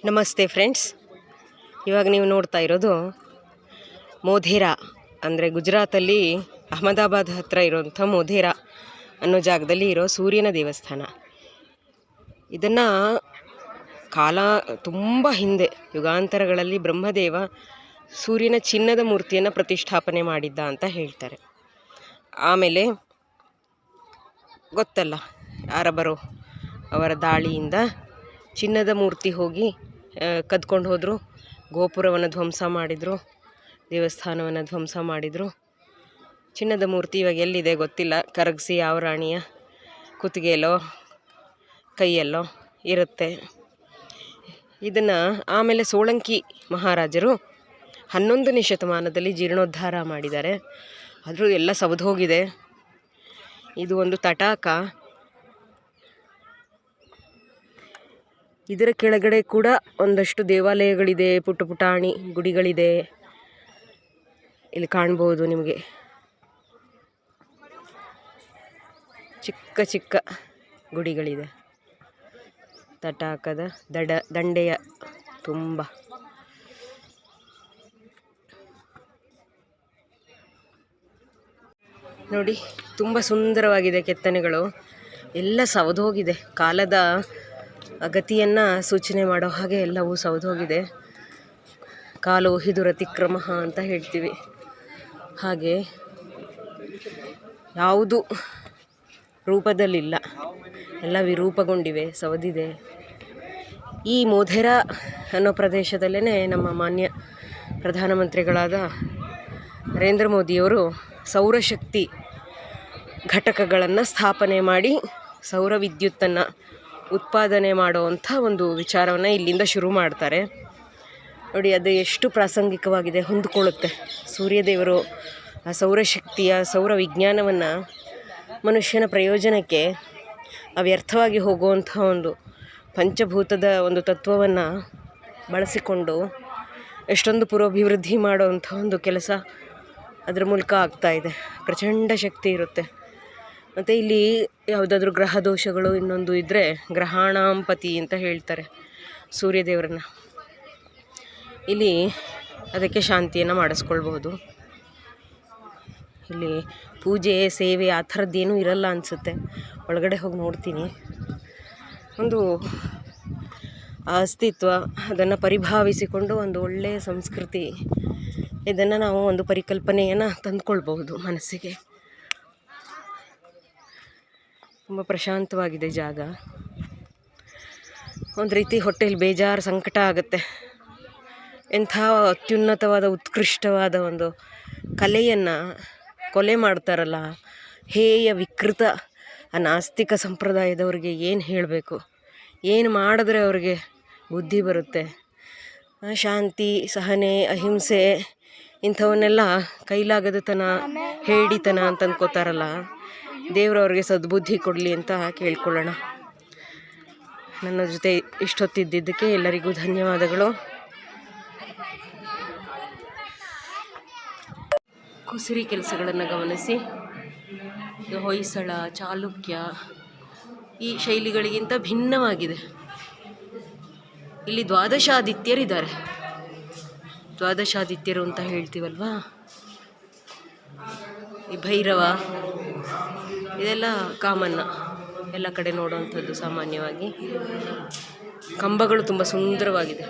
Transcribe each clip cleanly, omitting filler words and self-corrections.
ನಮಸ್ತೆ ಫ್ರೆಂಡ್ಸ್. ಇವಾಗ ನೀವು ನೋಡ್ತಾ ಇರೋದು ಮೋಧೇರಾ ಅಂದರೆ ಗುಜರಾತಲ್ಲಿ ಅಹಮದಾಬಾದ್ ಹತ್ತಿರ ಇರೋಂಥ ಮೋಧೇರಾ ಅನ್ನೋ ಜಾಗದಲ್ಲಿ ಇರೋ ಸೂರ್ಯನ ದೇವಸ್ಥಾನ. ಇದನ್ನು ತುಂಬ ಹಿಂದೆ ಯುಗಾಂತರಗಳಲ್ಲಿ ಬ್ರಹ್ಮದೇವ ಸೂರ್ಯನ ಚಿನ್ನದ ಮೂರ್ತಿಯನ್ನು ಪ್ರತಿಷ್ಠಾಪನೆ ಮಾಡಿದ್ದ ಅಂತ ಹೇಳ್ತಾರೆ. ಆಮೇಲೆ ಗೊತ್ತಲ್ಲ, ಅರಬರು ಅವರ ದಾಳಿಯಿಂದ ಚಿನ್ನದ ಮೂರ್ತಿ ಹೋಗಿ ಕದ್ಕೊಂಡು ಹೋದರು, ಗೋಪುರವನ್ನು ಧ್ವಂಸ ಮಾಡಿದರು, ದೇವಸ್ಥಾನವನ್ನು ಧ್ವಂಸ ಮಾಡಿದರು. ಚಿನ್ನದ ಮೂರ್ತಿ ಇವಾಗ ಎಲ್ಲಿದೆ ಗೊತ್ತಿಲ್ಲ, ಕರಗಿಸಿ ಯಾವ ರಾಣಿಯ ಕುತ್ತಿಗೆಯಲ್ಲೋ ಕೈಯಲ್ಲೋ ಇರುತ್ತೆ. ಇದನ್ನು ಆಮೇಲೆ ಸೋಳಂಕಿ ಮಹಾರಾಜರು 11ನೇ ಶತಮಾನದಲ್ಲಿ ಜೀರ್ಣೋದ್ಧಾರ ಮಾಡಿದ್ದಾರೆ. ಆದರೂ ಎಲ್ಲ ಸವದು ಹೋಗಿದೆ. ಇದು ಒಂದು ತಟಾಕ. ಇದರ ಕೆಳಗಡೆ ಕೂಡ ಒಂದಷ್ಟು ದೇವಾಲಯಗಳಿದೆ, ಪುಟ್ಟ ಪುಟಾಣಿ ಗುಡಿಗಳಿದೆ. ಇಲ್ಲಿ ಕಾಣ್ಬೋದು ನಿಮಗೆ ಚಿಕ್ಕ ಚಿಕ್ಕ ಗುಡಿಗಳಿದೆ. ತಟಾಕದ ದಂಡೆಯ ತುಂಬ ನೋಡಿ, ತುಂಬ ಸುಂದರವಾಗಿದೆ. ಕೆತ್ತನೆಗಳು ಎಲ್ಲ ಸವದು ಹೋಗಿದೆ. ಕಾಲದ ಗತಿಯನ್ನು ಸೂಚನೆ ಮಾಡೋ ಹಾಗೆ ಎಲ್ಲವೂ ಸವದು ಹೋಗಿದೆ. ಕಾಲು ಹಿದುರ ಅತಿಕ್ರಮ ಅಂತ ಹೇಳ್ತೀವಿ. ಹಾಗೆ ಯಾವುದು ರೂಪದಲ್ಲಿಲ್ಲ, ಎಲ್ಲ ವಿರೂಪಗೊಂಡಿವೆ, ಸವದಿದೆ. ಈ ಮೋಧೇರಾ ಅನ್ನೋ ಪ್ರದೇಶದಲ್ಲೇ ನಮ್ಮ ಮಾನ್ಯ ಪ್ರಧಾನಮಂತ್ರಿಗಳಾದ ನರೇಂದ್ರ ಮೋದಿಯವರು ಸೌರಶಕ್ತಿ ಘಟಕಗಳನ್ನು ಸ್ಥಾಪನೆ ಮಾಡಿ ಸೌರ ವಿದ್ಯುತ್ತನ್ನು ಉತ್ಪಾದನೆ ಮಾಡುವಂಥ ಒಂದು ವಿಚಾರವನ್ನು ಇಲ್ಲಿಂದ ಶುರು ಮಾಡ್ತಾರೆ. ನೋಡಿ, ಅದು ಎಷ್ಟು ಪ್ರಾಸಂಗಿಕವಾಗಿದೆ, ಹೊಂದಿಕೊಳ್ಳುತ್ತೆ. ಸೂರ್ಯದೇವರು ಆ ಸೌರಶಕ್ತಿಯ ಸೌರ ವಿಜ್ಞಾನವನ್ನು ಮನುಷ್ಯನ ಪ್ರಯೋಜನಕ್ಕೆ ಅವ್ಯರ್ಥವಾಗಿ ಹೋಗುವಂಥ ಒಂದು ಪಂಚಭೂತದ ಒಂದು ತತ್ವವನ್ನು ಬಳಸಿಕೊಂಡು ಎಷ್ಟೊಂದು ಪುರೋಭಿವೃದ್ಧಿ ಮಾಡುವಂಥ ಒಂದು ಕೆಲಸ ಅದರ ಮೂಲಕ ಆಗ್ತಾಯಿದೆ. ಪ್ರಚಂಡ ಶಕ್ತಿ ಇರುತ್ತೆ. ಮತ್ತು ಇಲ್ಲಿ ಯಾವುದಾದ್ರೂ ಗ್ರಹ ದೋಷಗಳು ಇನ್ನೊಂದು ಇದ್ದರೆ ಗ್ರಹಾಣಾಂಪತಿ ಅಂತ ಹೇಳ್ತಾರೆ ಸೂರ್ಯದೇವರನ್ನ. ಇಲ್ಲಿ ಅದಕ್ಕೆ ಶಾಂತಿಯನ್ನು ಮಾಡಿಸ್ಕೊಳ್ಬಹುದು. ಇಲ್ಲಿ ಪೂಜೆ ಸೇವೆ ಆ ಥರದ್ದೇನೂ ಇರಲ್ಲ ಅನಿಸುತ್ತೆ. ಒಳಗಡೆ ಹೋಗಿ ನೋಡ್ತೀನಿ. ಒಂದು ಅಸ್ತಿತ್ವ, ಅದನ್ನು ಪರಿಭಾವಿಸಿಕೊಂಡು ಒಂದು ಒಳ್ಳೆಯ ಸಂಸ್ಕೃತಿ, ಇದನ್ನು ನಾವು ಒಂದು ಪರಿಕಲ್ಪನೆಯನ್ನು ತಂದುಕೊಳ್ಬಹುದು ಮನಸ್ಸಿಗೆ. ತುಂಬ ಪ್ರಶಾಂತವಾಗಿದೆ ಜಾಗ. ಒಂದು ರೀತಿ ಹೊಟ್ಟೆಯಲ್ಲಿ ಬೇಜಾರು ಸಂಕಟ ಆಗುತ್ತೆ. ಎಂಥ ಅತ್ಯುನ್ನತವಾದ ಉತ್ಕೃಷ್ಟವಾದ ಒಂದು ಕಲೆಯನ್ನು ಕೊಲೆ ಮಾಡ್ತಾರಲ್ಲ, ಹೇಯ ವಿಕೃತ ಆ ನಾಸ್ತಿಕ ಸಂಪ್ರದಾಯದವ್ರಿಗೆ ಏನು ಹೇಳಬೇಕು, ಏನು ಮಾಡಿದ್ರೆ ಅವ್ರಿಗೆ ಬುದ್ಧಿ ಬರುತ್ತೆ. ಶಾಂತಿ, ಸಹನೆ, ಅಹಿಂಸೆ ಇಂಥವನ್ನೆಲ್ಲ ಕೈಲಾಗದತನ, ಹೇಡಿತನ ಅಂತ ಅಂದ್ಕೋತಾರಲ್ಲ. ದೇವರವ್ರಿಗೆ ಸದ್ಬುದ್ಧಿ ಕೊಡಲಿ ಅಂತ ಕೇಳ್ಕೊಳ್ಳೋಣ. ನನ್ನ ಜೊತೆ ಇಷ್ಟೊತ್ತಿದ್ದಕ್ಕೆ ಎಲ್ಲರಿಗೂ ಧನ್ಯವಾದಗಳು. ಕುಸುರಿ ಕೆಲಸಗಳನ್ನು ಗಮನಿಸಿ. ಇದು ಹೊಯ್ಸಳ, ಚಾಲುಕ್ಯ ಈ ಶೈಲಿಗಳಿಗಿಂತ ಭಿನ್ನವಾಗಿದೆ. ಇಲ್ಲಿ ದ್ವಾದಶಾದಿತ್ಯರಿದ್ದಾರೆ. ದ್ವಾದಶಾದಿತ್ಯರು ಅಂತ ಹೇಳ್ತೀವಲ್ವಾ, ಈ ಭೈರವ ಇದೆಲ್ಲ ಕಾಮನ್ನ ಎಲ್ಲ ಕಡೆ ನೋಡುವಂಥದ್ದು ಸಾಮಾನ್ಯವಾಗಿ. ಕಂಬಗಳು ತುಂಬ ಸುಂದರವಾಗಿದೆ.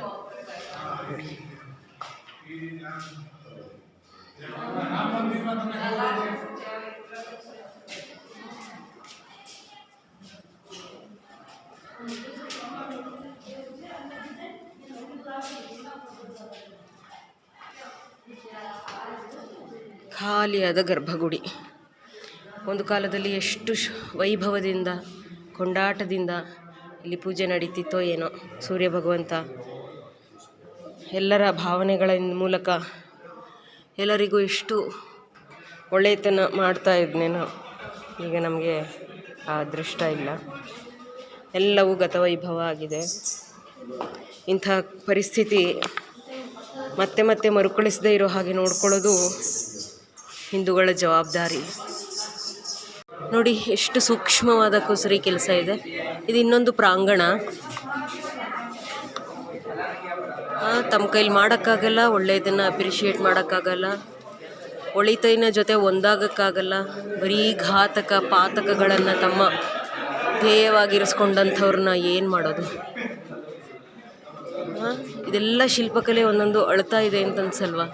ಖಾಲಿಯಾದ ಗರ್ಭಗುಡಿ. ಒಂದು ಕಾಲದಲ್ಲಿ ಎಷ್ಟು ವೈಭವದಿಂದ, ಕೊಂಡಾಟದಿಂದ ಇಲ್ಲಿ ಪೂಜೆ ನಡೀತಿತ್ತೋ ಏನೋ. ಸೂರ್ಯ ಭಗವಂತ ಎಲ್ಲರ ಭಾವನೆಗಳ ಮೂಲಕ ಎಲ್ಲರಿಗೂ ಎಷ್ಟು ಒಳ್ಳೆಯತನ ಮಾಡ್ತಾ ಇದ್ನೇನೋ. ಈಗ ನಮಗೆ ಆ ಅದೃಷ್ಟ ಇಲ್ಲ. ಎಲ್ಲವೂ ಗತವೈಭವ ಆಗಿದೆ. ಇಂಥ ಪರಿಸ್ಥಿತಿ ಮತ್ತೆ ಮತ್ತೆ ಮರುಕಳಿಸದೇ ಇರೋ ಹಾಗೆ ನೋಡ್ಕೊಳ್ಳೋದು ಹಿಂದೂಗಳ ಜವಾಬ್ದಾರಿ. ನೋಡಿ ಎಷ್ಟು ಸೂಕ್ಷ್ಮವಾದ ಕುಸುರಿ ಕೆಲಸ ಇದೆ. ಇದು ಇನ್ನೊಂದು ಪ್ರಾಂಗಣ. ತಮ್ಮ ಕೈಲಿ ಮಾಡೋಕ್ಕಾಗಲ್ಲ, ಒಳ್ಳೆಯದನ್ನು ಅಪ್ರಿಷಿಯೇಟ್ ಮಾಡೋಕ್ಕಾಗಲ್ಲ, ಒಳಿತೈನ ಜೊತೆ ಒಂದಾಗಕ್ಕಾಗಲ್ಲ. ಬರೀ ಘಾತಕ ಪಾತಕಗಳನ್ನು ತಮ್ಮ ಧ್ಯೇಯವಾಗಿರಿಸ್ಕೊಂಡಂಥವ್ರನ್ನ ಏನು ಮಾಡೋದು? ಇದೆಲ್ಲ ಶಿಲ್ಪಕಲೆ ಒಂದೊಂದು ಅಳ್ತಾ ಇದೆ ಅಂತ ಅನ್ಸಲ್ವಾ?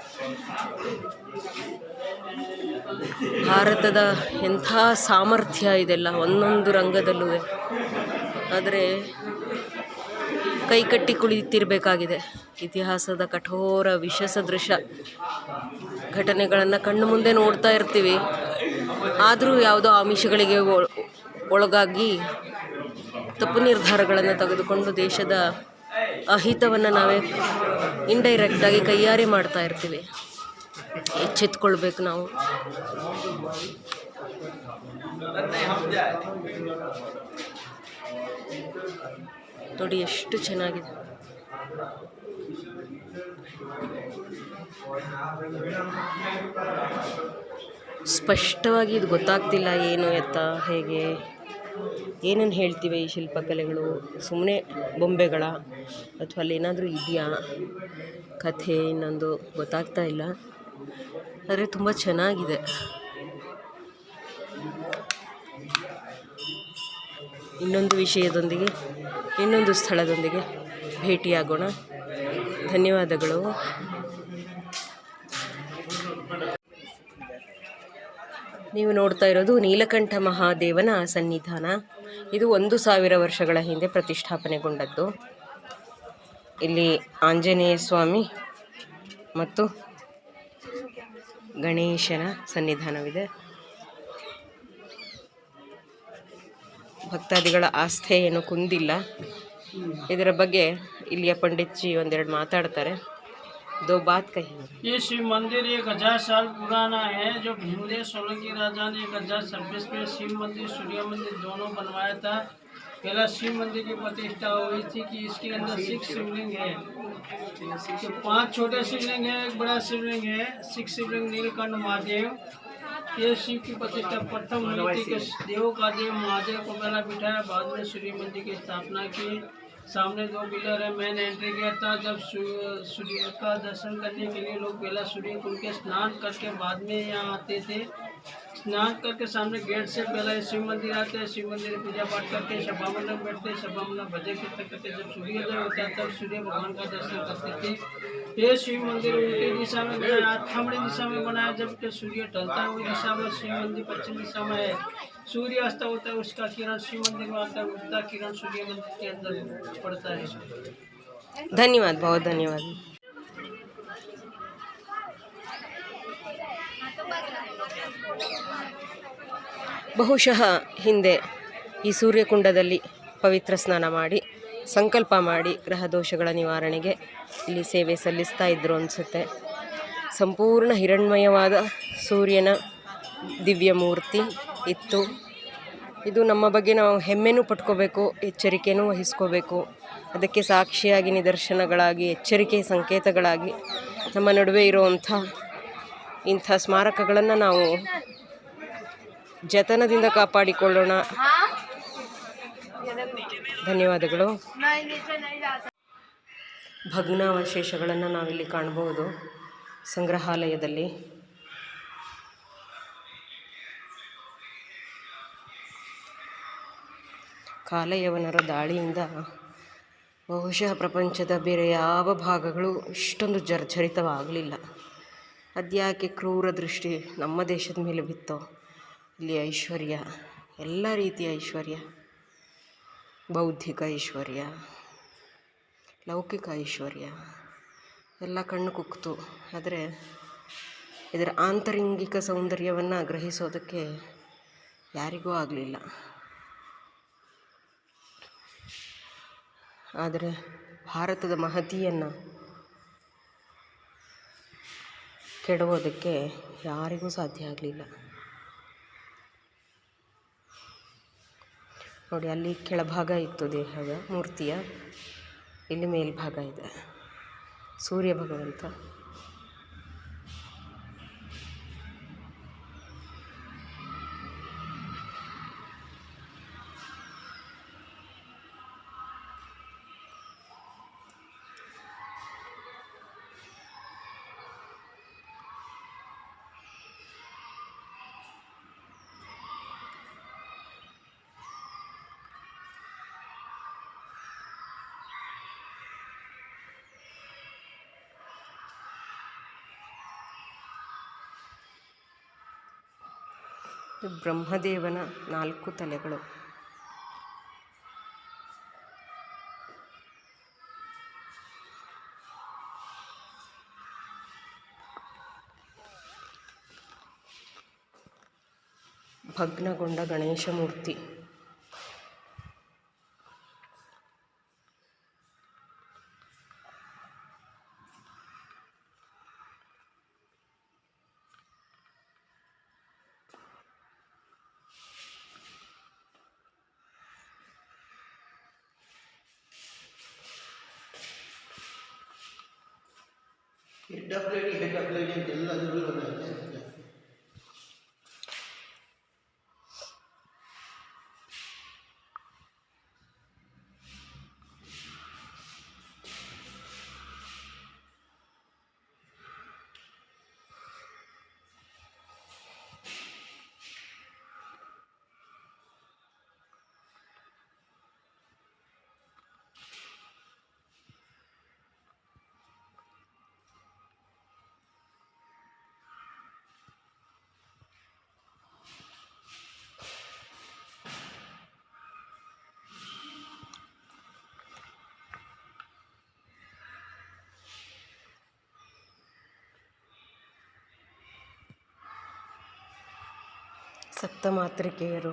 ಭಾರತದ ಎಂಥ ಸಾಮರ್ಥ್ಯ ಇದೆಲ್ಲ ಒಂದೊಂದು ರಂಗದಲ್ಲೂ. ಆದರೆ ಕೈಕಟ್ಟಿ ಕುಳಿತಿರಬೇಕಾಗಿದೆ. ಇತಿಹಾಸದ ಕಠೋರ ವಿಷಸದೃಶ ಘಟನೆಗಳನ್ನು ಕಣ್ಣು ಮುಂದೆ ನೋಡ್ತಾ ಇರ್ತೀವಿ. ಆದರೂ ಯಾವುದೋ ಆಮಿಷಗಳಿಗೆ ಒಳಗಾಗಿ ತಪ್ಪು ನಿರ್ಧಾರಗಳನ್ನು ತೆಗೆದುಕೊಂಡು ದೇಶದ ಅಹಿತವನ್ನು ನಾವೇ ಇಂಡೈರೆಕ್ಟಾಗಿ ಕೈಯಾರೆ ಮಾಡ್ತಾ ಇರ್ತೀವಿ. ಎಚ್ಚೆತ್ಕೊಳ್ಬೇಕು ನಾವು. ನೋಡಿ ಎಷ್ಟು ಚೆನ್ನಾಗಿದೆ. ಸ್ಪಷ್ಟವಾಗಿ ಇದು ಗೊತ್ತಾಗ್ತಿಲ್ಲ ಏನು ಎತ್ತ ಹೇಗೆ ಏನನ್ನು ಹೇಳ್ತೀವಿ ಈ ಶಿಲ್ಪಕಲೆಗಳು. ಸುಮ್ಮನೆ ಬೊಂಬೆಗಳ ಅಥವಾ ಅಲ್ಲಿ ಏನಾದರೂ ಇದೆಯಾ ಕಥೆ ಇನ್ನೊಂದು ಗೊತ್ತಾಗ್ತಾ ಇಲ್ಲ. ಆದರೆ ತುಂಬ ಚೆನ್ನಾಗಿದೆ. ಇನ್ನೊಂದು ವಿಷಯದೊಂದಿಗೆ ಇನ್ನೊಂದು ಸ್ಥಳದೊಂದಿಗೆ ಭೇಟಿಯಾಗೋಣ. ಧನ್ಯವಾದಗಳು. ನೀವು ನೋಡ್ತಾ ಇರೋದು ನೀಲಕಂಠ ಮಹಾದೇವನ ಸನ್ನಿಧಾನ. ಇದು 1000 ವರ್ಷಗಳ ಹಿಂದೆ ಪ್ರತಿಷ್ಠಾಪನೆಗೊಂಡದ್ದು. ಇಲ್ಲಿ ಆಂಜನೇಯ ಸ್ವಾಮಿ ಮತ್ತು ಗಣೇಶನ ಸನ್ನಿಧಾನವಿದೆ. ಭಕ್ತಾದಿಗಳ ಆಸ್ಥೆ ಏನು ಕುಂದಿಲ್ಲ. ಇದರ ಬಗ್ಗೆ ಇಲ್ಲಿಯ ಪಂಡಿತ್ಜಿ ಒಂದೆರಡು ಮಾತಾಡ್ತಾರೆ. दो बात कही। ये शिव मंदिर 1000 साल पुराना है। जो भीमदेव सोलंकी राजा ने 1026 में शिव मंदिर सूर्य मंदिर दोनों बनवाया था। पहला शिव मंदिर की प्रतिष्ठा हुई थी कि इसके अंदर 6 शिवलिंग है। तो 5 छोटे शिवलिंग है, एक बड़ा शिवलिंग है। 6 शिवलिंग नीलकंठ महादेव। ये शिव की प्रतिष्ठा प्रथम हुई थी कि देव का देव महादेव को पहला बिठाया, बाद में सूर्य मंदिर की स्थापना की। सामने 2 पिलर है। मैन एंट्री गेट था। जब सूर्य का दर्शन करने के लिए लोग पहला सूर्य कुंड के स्नान करके बाद में यहाँ आते थे। स्नान करके सामने गेट से पहले शिव मंदिर आते हैं। शिव मंदिर में पूजा पाठ करके सभा मंडप बैठते, सभा मंडप भजन कीर्तन करते। जब सूर्योदय होता है तब सूर्य भगवान का दर्शन करते थे। ये शिव मंदिर उल्टी दिशा में बनाया, आथमड़ी दिशा में बनाया। जबकि सूर्य ढलता है उस दिशा में शिव मंदिर पश्चिम दिशा में है। सूर्य अस्त होता है, उसका किरण शिव मंदिर में आता है, उसका किरण सूर्य मंदिर के अंदर पड़ता है। धन्यवाद, बहुत धन्यवाद. ಬಹುಶಃ ಹಿಂದೆ ಈ ಸೂರ್ಯಕುಂಡದಲ್ಲಿ ಪವಿತ್ರ ಸ್ನಾನ ಮಾಡಿ ಸಂಕಲ್ಪ ಮಾಡಿ ಗ್ರಹ ದೋಷಗಳ ನಿವಾರಣೆಗೆ ಇಲ್ಲಿ ಸೇವೆ ಸಲ್ಲಿಸ್ತಾ ಇದ್ದರು ಅನಿಸುತ್ತೆ. ಸಂಪೂರ್ಣ ಹಿರಣ್ಮಯವಾದ ಸೂರ್ಯನ ದಿವ್ಯ ಮೂರ್ತಿ ಇತ್ತು. ಇದು ನಮ್ಮ ಬಗ್ಗೆ ನಾವು ಹೆಮ್ಮೆನೂ ಪಟ್ಕೋಬೇಕು, ಎಚ್ಚರಿಕೆನೂ ವಹಿಸ್ಕೋಬೇಕು. ಅದಕ್ಕೆ ಸಾಕ್ಷಿಯಾಗಿ ನಿದರ್ಶನಗಳಾಗಿ ಎಚ್ಚರಿಕೆ ಸಂಕೇತಗಳಾಗಿ ನಮ್ಮ ನಡುವೆ ಇರುವಂಥ ಇಂಥ ಸ್ಮಾರಕಗಳನ್ನು ನಾವು ಜತನದಿಂದ ಕಾಪಾಡಿಕೊಳ್ಳೋಣ. ಧನ್ಯವಾದಗಳು. ಭಗ್ನಾವಶೇಷಗಳನ್ನು ನಾವಿಲ್ಲಿ ಕಾಣಬಹುದು ಸಂಗ್ರಹಾಲಯದಲ್ಲಿ. ಕಾಲಯವನರ ದಾಳಿಯಿಂದ ಬಹುಶಃ ಪ್ರಪಂಚದ ಬೇರೆ ಯಾವ ಭಾಗಗಳು ಇಷ್ಟೊಂದು ಜರ್ಜರಿತವಾಗಲಿಲ್ಲ. ಅದ್ಯಾಕೆ ಕ್ರೂರ ದೃಷ್ಟಿ ನಮ್ಮ ದೇಶದ ಮೇಲೆ ಬಿತ್ತೋ. ಇಲ್ಲಿ ಐಶ್ವರ್ಯ, ಎಲ್ಲ ರೀತಿಯ ಐಶ್ವರ್ಯ, ಬೌದ್ಧಿಕ ಐಶ್ವರ್ಯ, ಲೌಕಿಕ ಐಶ್ವರ್ಯ ಎಲ್ಲ ಕಣ್ಣು ಕುಕ್ತು. ಆದರೆ ಇದರ ಆಂತರಂಗಿಕ ಸೌಂದರ್ಯವನ್ನು ಗ್ರಹಿಸೋದಕ್ಕೆ ಯಾರಿಗೂ ಆಗಲಿಲ್ಲ. ಆದರೆ ಭಾರತದ ಮಹತಿಯನ್ನು ಕೆಡವೋದಕ್ಕೆ ಯಾರಿಗೂ ಸಾಧ್ಯ ಆಗಲಿಲ್ಲ. ನೋಡಿ, ಅಲ್ಲಿ ಕೆಳಭಾಗ ಇತ್ತು ದೇಹದ ಮೂರ್ತಿಯ, ಇಲ್ಲಿ ಮೇಲ್ಭಾಗ ಇದೆ ಸೂರ್ಯ ಭಗವಂತ. ಇದು ಬ್ರಹ್ಮದೇವನ 4 ತಲೆಗಳು. ಭಗ್ನಗೊಂಡ ಗಣೇಶ ಮೂರ್ತಿ. ಹೆಡ್ ಆಫ್ ಲೇಡಿ ಅಂತ ಎಲ್ಲದರಲ್ಲೂ ಇದೆ. ಸಪ್ತಮಾತೃಕೆಯರು.